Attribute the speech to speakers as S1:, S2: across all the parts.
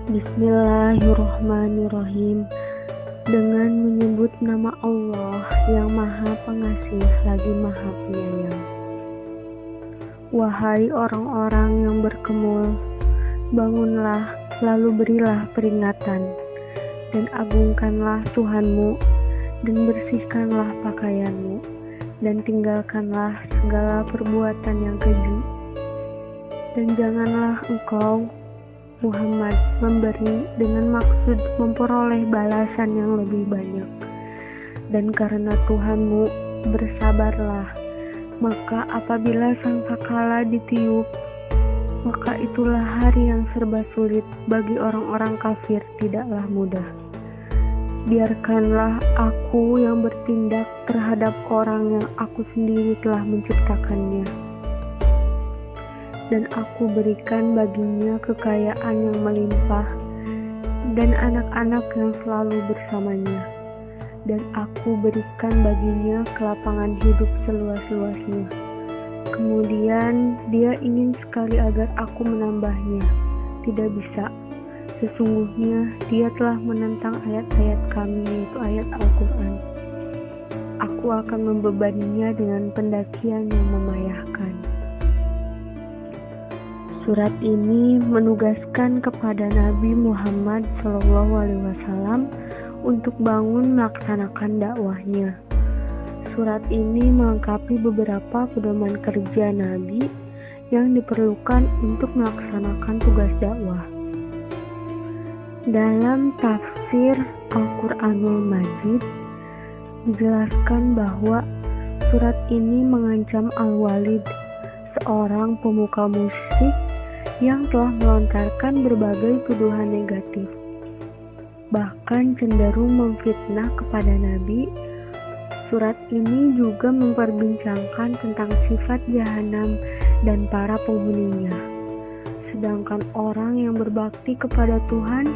S1: Bismillahirrahmanirrahim. Dengan menyebut nama Allah yang Maha Pengasih lagi Maha Penyayang. Wahai orang-orang yang berkemul, bangunlah lalu berilah peringatan, dan agungkanlah Tuhanmu, dan bersihkanlah pakaianmu, dan tinggalkanlah segala perbuatan yang keji. Dan janganlah engkau Muhammad memberi dengan maksud memperoleh balasan yang lebih banyak. Dan karena Tuhanmu, bersabarlah. Maka apabila sangkakala ditiup, maka itulah hari yang serba sulit bagi orang-orang kafir, tidaklah mudah. Biarkanlah aku yang bertindak terhadap orang yang aku sendiri telah menciptakannya. Dan aku berikan baginya kekayaan yang melimpah dan anak-anak yang selalu bersamanya. Dan aku berikan baginya kelapangan hidup seluas-luasnya. Kemudian dia ingin sekali agar aku menambahnya. Tidak bisa. Sesungguhnya dia telah menentang ayat-ayat kami, yaitu ayat Al-Quran. Aku akan membebaninya dengan pendakian yang memayahkan. Surat ini menugaskan kepada Nabi Muhammad SAW untuk bangun melaksanakan dakwahnya. Surat ini melengkapi beberapa pedoman kerja Nabi yang diperlukan untuk melaksanakan tugas dakwah. Dalam tafsir Al-Quranul Majid dijelaskan bahwa surat ini mengancam Al-Walid, seorang pemuka musyrik yang telah melontarkan berbagai tuduhan negatif, bahkan cenderung memfitnah kepada Nabi. Surat ini juga memperbincangkan tentang sifat jahanam dan para penghuninya. Sedangkan orang yang berbakti kepada Tuhan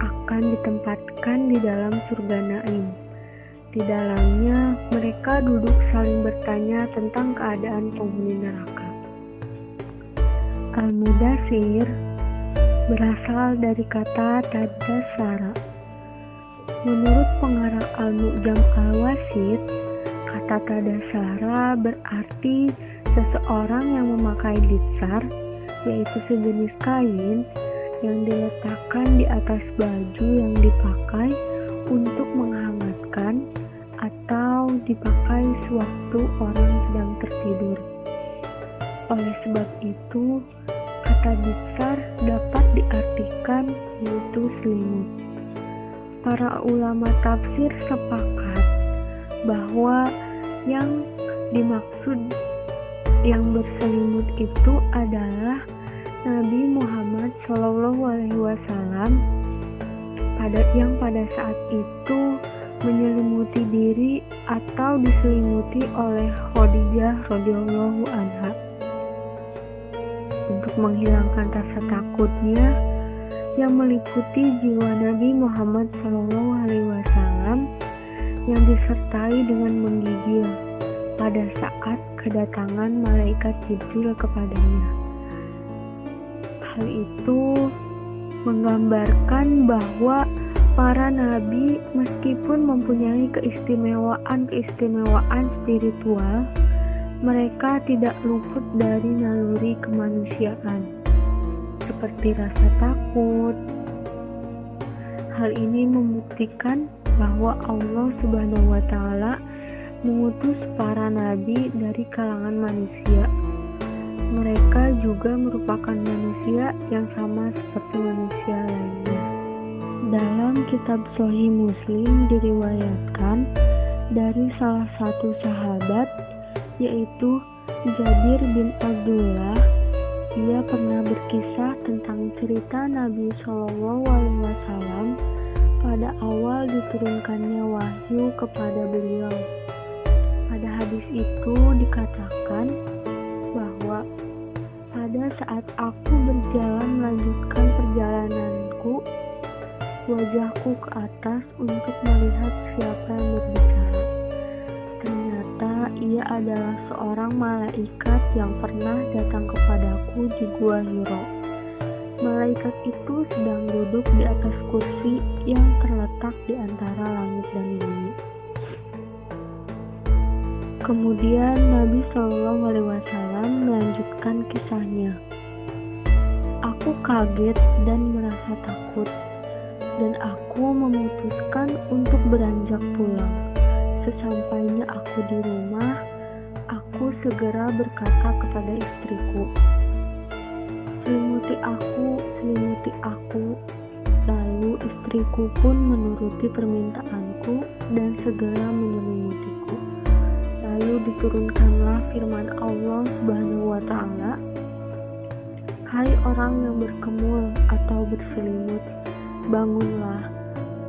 S1: akan ditempatkan di dalam surga Naim. Di dalamnya mereka duduk saling bertanya tentang keadaan penghuni neraka. Al-Mudaththir berasal dari kata tadassara. Menurut pengarang Al-Mu'jam Al-Wasit, kata tadassara berarti seseorang yang memakai ditsar, yaitu sejenis kain yang diletakkan di atas baju yang dipakai untuk menghangatkan atau dipakai sewaktu orang sedang tertidur. Oleh sebab itu, kata ditsar dapat diartikan yaitu selimut. Para ulama tafsir sepakat bahwa yang dimaksud yang berselimut itu adalah Nabi Muhammad SAW yang pada saat itu menyelimuti diri atau diselimuti oleh Khadijah radhiyallahu anha. Untuk menghilangkan rasa takutnya yang meliputi jiwa Nabi Muhammad SAW yang disertai dengan menggigil pada saat kedatangan malaikat Jibril kepadanya. Hal itu menggambarkan bahwa para nabi meskipun mempunyai keistimewaan spiritual, mereka tidak luput dari naluri kemanusiaan, seperti rasa takut. Hal ini membuktikan bahwa Allah Subhanahu wa Ta'ala mengutus para nabi dari kalangan manusia. Mereka juga merupakan manusia yang sama seperti manusia lainnya. Dalam kitab Sahih Muslim diriwayatkan dari salah satu sahabat, yaitu Jabir bin Abdullah. Ia pernah berkisah tentang cerita Nabi SAW pada awal diturunkannya wahyu kepada beliau. Pada hadis itu dikatakan bahwa pada saat aku berjalan melanjutkan perjalananku, wajahku ke atas untuk melihat siapa yang berbicara. Ternyata ia adalah seorang malaikat yang pernah datang kepadaku di Gua Hiro. Malaikat itu sedang duduk di atas kursi yang terletak di antara langit dan bumi. Kemudian Nabi Shallallahu Alaihi Wasallam melanjutkan kisahnya. Aku kaget dan merasa takut, dan aku memutuskan untuk beranjak pulang. Sesampainya aku di rumah, aku segera berkata kepada istriku, "Selimuti aku." Lalu istriku pun menuruti permintaanku dan segera menyelimutiku. Lalu diturunkanlah firman Allah Subhanahu wa Ta'ala, "Hai orang yang berkemul atau berselimut, bangunlah,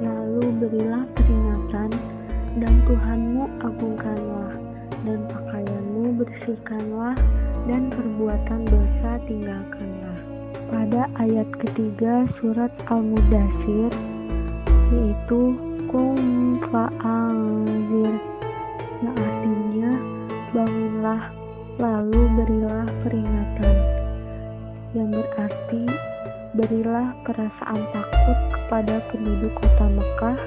S1: lalu berilah peringatan, dan Tuhanmu agungkanlah, dan pakaianmu bersihkanlah, dan perbuatan dosa tinggalkanlah." Pada ayat ketiga surat Al-Mudaththir, yaitu Qum fa'anzir, yang artinya bangunlah, lalu berilah peringatan, yang berarti berilah perasaan takut kepada penduduk kota Mekah,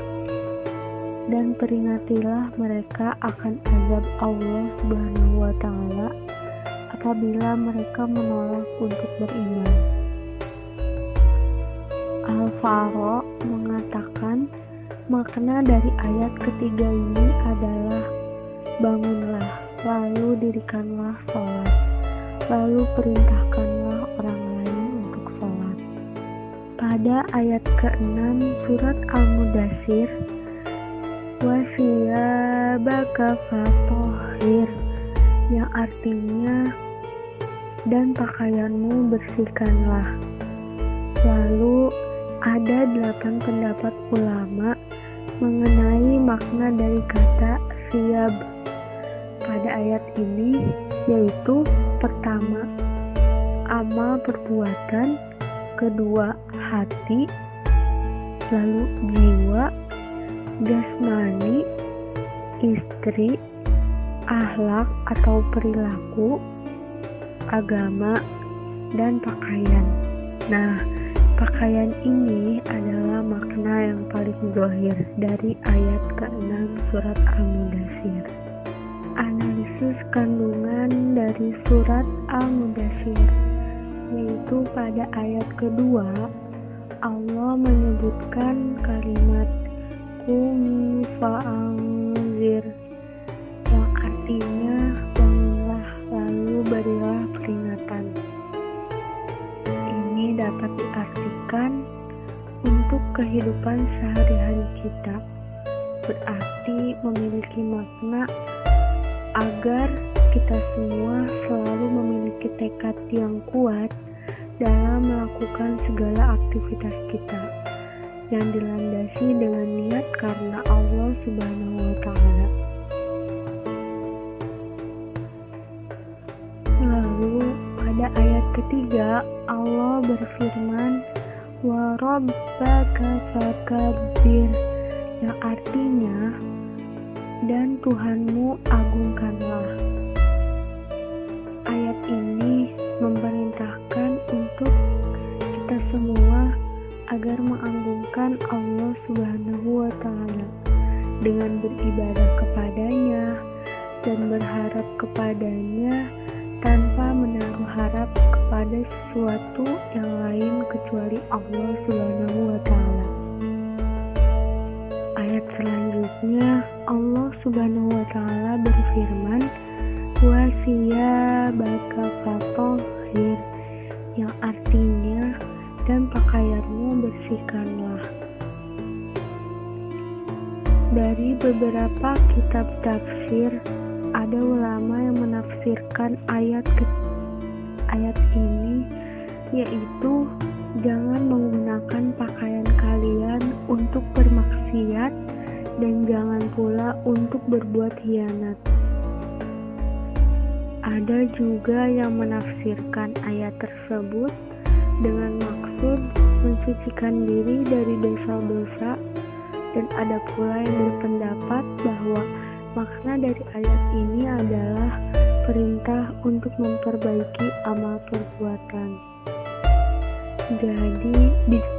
S1: dan peringatilah mereka akan azab Allah Subhanahu wa Ta'ala apabila mereka menolak untuk beriman. Al-Faro mengatakan makna dari ayat ketiga ini adalah bangunlah, lalu dirikanlah sholat, lalu perintahkanlah orang lain untuk sholat. Pada ayat ke-6 surat Al-Mudaththir, wasiyabaka fatahhir, yang artinya dan pakaianmu bersihkanlah. Lalu ada 8 pendapat ulama mengenai makna dari kata siyab pada ayat ini, yaitu pertama, amal perbuatan, kedua, hati, lalu jiwa, jasmani, istri, akhlak atau perilaku, agama, dan pakaian. Nah, pakaian ini adalah makna yang paling zahir dari ayat ke-6 surat Al-Mudaththir. Analisis kandungan dari surat Al-Mudaththir, yaitu pada ayat kedua, Allah menyebutkan kalimat Qum fa'anzir, yang artinya bangunlah, lalu berilah peringatan. Ini dapat diartikan untuk kehidupan sehari-hari kita, berarti memiliki makna agar kita semua selalu memiliki tekad yang kuat dalam melakukan segala aktivitas kita yang dilandasi dengan niat karena Allah Subhanahu wa Ta'ala. Lalu pada ayat ketiga Allah berfirman, wa rabbaka fakabbir, yang artinya dan Tuhanmu agungkanlah. Ayat ini memerintahkan untuk kita semua agar mengagungkan Allah Subhanahu wa Ta'ala dengan beribadah kepadanya dan berharap kepadanya tanpa menaruh harap kepada sesuatu yang lain kecuali Allah Subhanahu wa Ta'ala. Ayat selanjutnya Allah Subhanahu wa Ta'ala berfirman, wasiyabaka fatahhir, yang artinya dan pakaianmu bersihkanlah. Dari beberapa kitab tafsir, ada ulama yang menafsirkan ayat ini, yaitu jangan menggunakan pakaian kalian untuk bermaksiat dan jangan pula untuk berbuat khianat. Ada juga yang menafsirkan ayat tersebut dengan maksud mensucikan diri dari dosa-dosa, dan ada pula yang berpendapat bahwa makna dari ayat ini adalah perintah untuk memperbaiki amal perbuatan. Jadi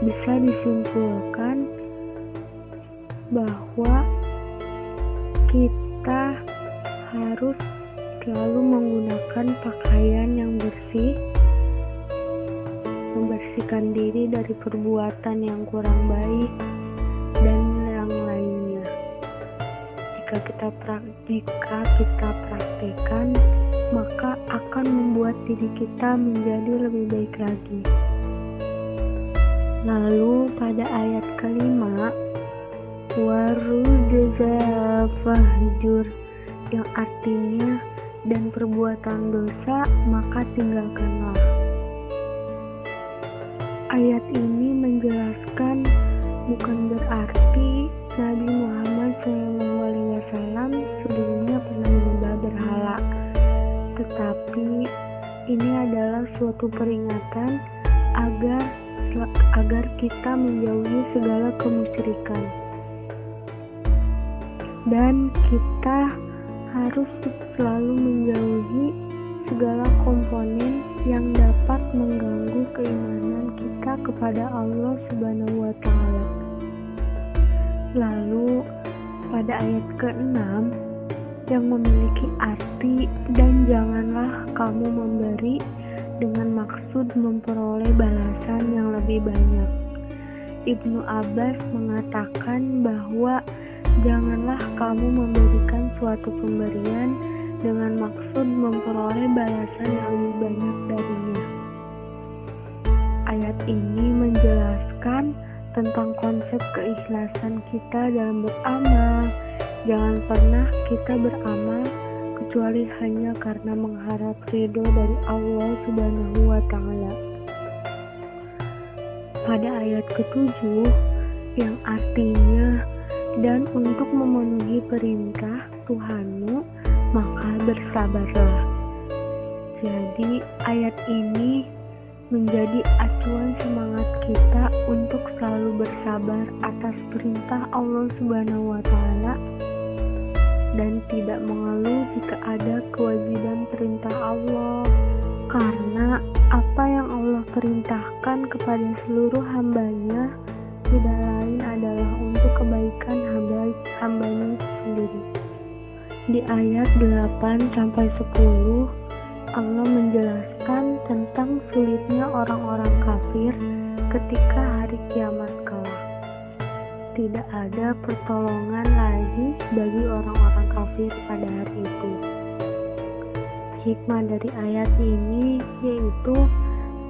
S1: bisa disimpulkan bahwa kita harus selalu menggunakan pakaian yang bersih, membersihkan diri dari perbuatan yang kurang baik dan yang lainnya. Jika kita praktekkan, maka akan membuat diri kita menjadi lebih baik lagi. Lalu pada ayat kelima, warujza fahjur, yang artinya dan perbuatan dosa maka tinggalkanlah. Ayat ini menjelaskan bukan berarti Nabi Muhammad SAW sebelumnya pernah menyembah berhala, tetapi ini adalah suatu peringatan agar kita menjauhi segala kemusyrikan, dan kita harus selalu menjauhi segala komponen yang dapat mengganggu keimanan kita kepada Allah Subhanahu wa Ta'ala. Lalu pada ayat ke-6 yang memiliki arti dan janganlah kamu memberi dengan maksud memperoleh balasan yang lebih banyak. Ibnu Abbas mengatakan bahwa janganlah kamu memberikan suatu pemberian dengan maksud memperoleh balasan yang lebih banyak darinya. Ayat ini menjelaskan tentang konsep keikhlasan kita dalam beramal. Jangan pernah kita beramal kecuali hanya karena mengharap ridho dari Allah Subhanahu wa Ta'ala. Pada ayat ke-7 yang artinya dan untuk memenuhi perintah Tuhanmu maka bersabarlah. Jadi ayat ini menjadi acuan semangat kita untuk selalu bersabar atas perintah Allah Subhanahu wa Ta'ala dan tidak mengeluh jika ada kewajiban perintah Allah, karena apa yang Allah perintahkan kepada seluruh hambanya tidak lain adalah untuk kebaikan hambanya sendiri. Di ayat 8-10 Allah menjelaskan tentang sulitnya orang-orang kafir ketika hari kiamat kelak. Tidak ada pertolongan lagi bagi orang-orang kafir pada hari itu. Hikmah dari ayat ini yaitu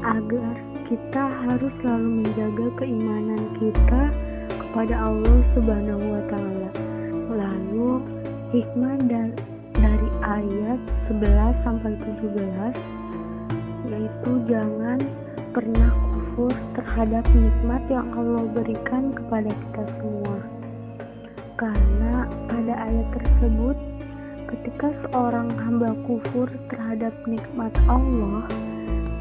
S1: agar kita harus selalu menjaga keimanan kita kepada Allah Subhanahu wa Ta'ala. Lalu hikmah dari ayat 11-17 yaitu jangan pernah kufur terhadap nikmat yang Allah berikan kepada kita semua. Karena pada ayat tersebut ketika seorang hamba kufur terhadap nikmat Allah,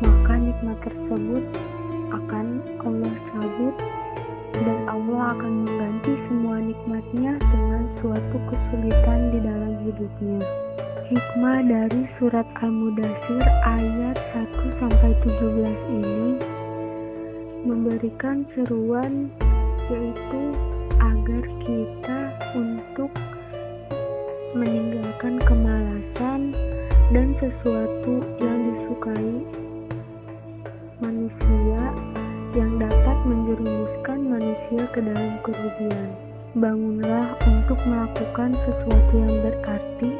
S1: maka nikmat tersebut akan Allah cabut dan Allah akan mengganti semua nikmatnya dengan suatu kesulitan di dalam hidupnya. Hikmah dari surat Al-Mudaththir ayat 1-17 ini memberikan seruan yaitu agar kita untuk meninggalkan kemalasan dan sesuatu yang disukai manusia yang dapat menjerumuskan manusia ke dalam kerugian. Bangunlah untuk melakukan sesuatu yang berarti,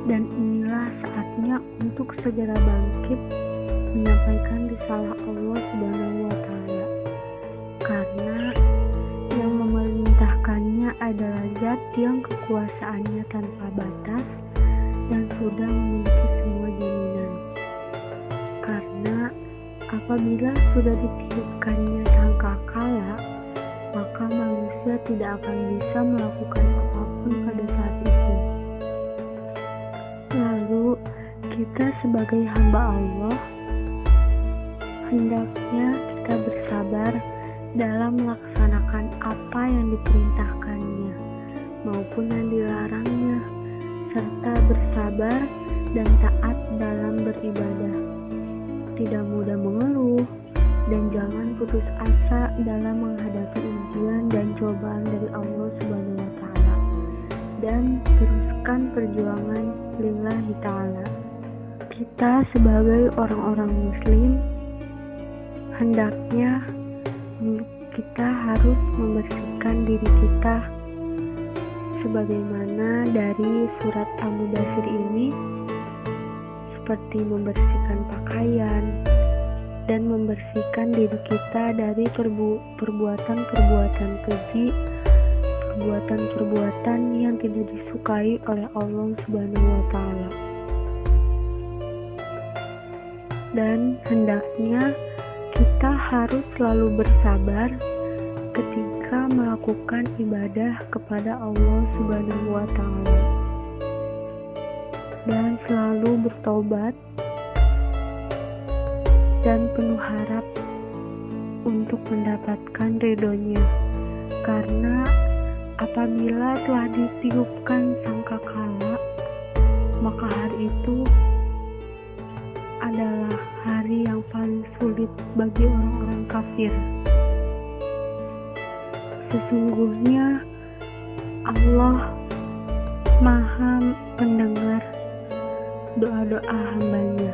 S1: dan inilah saatnya untuk segera bangkit menyampaikan risalah Allah Subhanahu wa Ta'ala, karena yang memerintahkannya adalah Zat yang kekuasaannya tanpa batas dan sudah memiliki semua jaminan. Karena apabila sudah ditiupkannya sangkakala, maka manusia tidak akan bisa melakukan apapun pada saat itu. Lalu kita sebagai hamba Allah hendaknya kita bersabar dalam melaksanakan apa yang diperintahkannya maupun yang dilarangnya, serta bersabar dan taat dalam beribadah. Tidak mudah mengeluh, dan jangan putus asa dalam menghadapi ujian dan cobaan dari Allah Subhanahu wa Ta'ala, dan teruskan perjuangan lillahi ta'ala. Kita sebagai orang-orang muslim hendaknya kita harus membersihkan diri kita sebagaimana dari surat Al-Mudaththir ini, seperti membersihkan pakaian dan membersihkan diri kita dari perbuatan-perbuatan keji, perbuatan-perbuatan yang tidak disukai oleh Allah Subhanahu wa Ta'ala. Dan hendaknya kita harus selalu bersabar ketika melakukan ibadah kepada Allah Subhanahu wa Ta'ala, dan selalu bertobat dan penuh harap untuk mendapatkan ridhonya, karena apabila telah ditiupkan sangkakala, maka hari itu adalah hari yang paling sulit bagi orang-orang kafir. Sesungguhnya Allah Maha mendengar doa-doa hambanya.